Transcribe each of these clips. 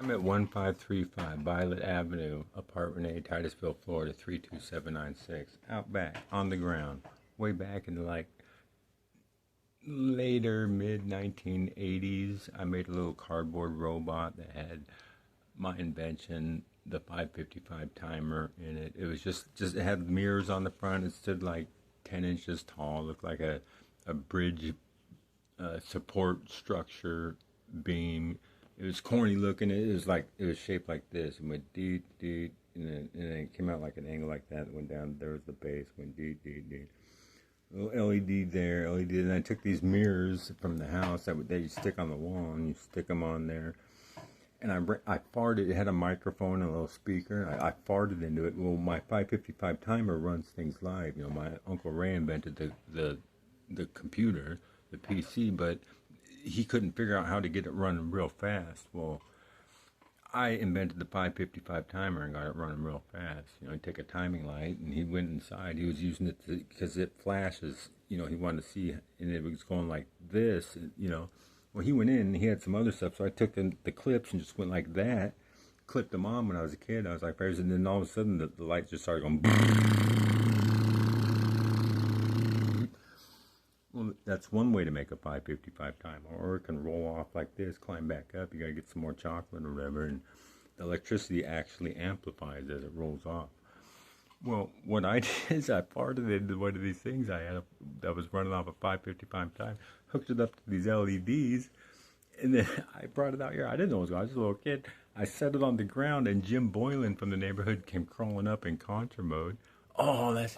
I'm at 1535 Violet Avenue, Apartment A, Titusville, Florida, 32796. Out back, on the ground. Way back in like later, mid 1980s, I made a little cardboard robot that had my invention, the 555 timer in it. It was just it had mirrors on the front. It stood like 10 inches tall, looked like a bridge support structure beam. It was corny looking. It was like it was shaped like this. It went dee dee, and then it came out like an angle like that. It went down. There was the base. Went dee dee dee. Little LED there, LED. And I took these mirrors from the house that you stick on the wall, and you stick them on there. And I farted. It had a microphone and a little speaker. I farted into it. Well, my 555 timer runs things live. You know, my Uncle Ray invented the computer, the PC, but he couldn't figure out how to get it running real fast. Well, I invented the 555 timer and got it running real fast. You know, he'd take a timing light and he went inside. He was using it because it flashes. You know, he wanted to see, and it was going like this. You know, well, he went in and he had some other stuff. So I took the clips and just went like that, clipped them on when I was a kid. I was like, and then all of a sudden the light just started going. Well, that's one way to make a 555 timer, or it can roll off like this, climb back up. You gotta get some more chocolate or whatever, and the electricity actually amplifies as it rolls off. Well, what I did is I farted into one of these things I had that was running off a 555 time, hooked it up to these LEDs, and then I brought it out here. I didn't know what was going on. I was just a little kid. I set it on the ground, and Jim Boylin from the neighborhood came crawling up in contra mode. Oh, that's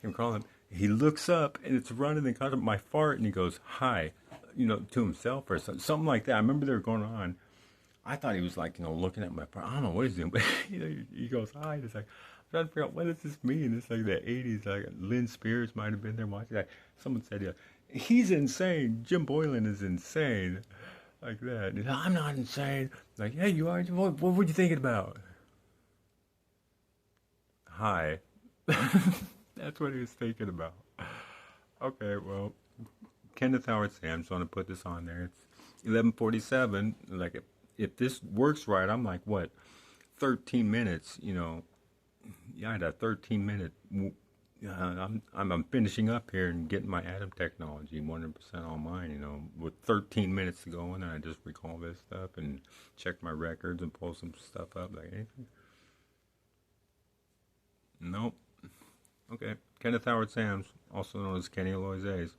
him crawling. He looks up, and it's running in contra my fart, and he goes, "Hi," you know, to himself or something like that. I remember they were going on. I thought he was like, you know, looking at my fart. I don't know what he's doing, but you know, he goes, "Hi." And it's like, I'm trying to figure out what does this mean. It's like the '80s. Like Lynn Spears might have been there watching. Like someone said, yeah, he's insane. Jim Boylan is insane, like that. And I'm not insane. Like, hey, you are. What were you thinking about? Hi. That's what he was thinking about. Okay, well, Kenneth Howard Sam's want to put this on there. It's 11:47. Like, if this works right, I'm like, what, 13 minutes, you know. Yeah, I had a 13-minute. I'm finishing up here and getting my atom technology 100% online, you know, with 13 minutes to go, and I just recall this stuff and check my records and pull some stuff up. Like, anything? Nope. Okay. Kenneth Howard Sam's, also known as Kenny Aloysius.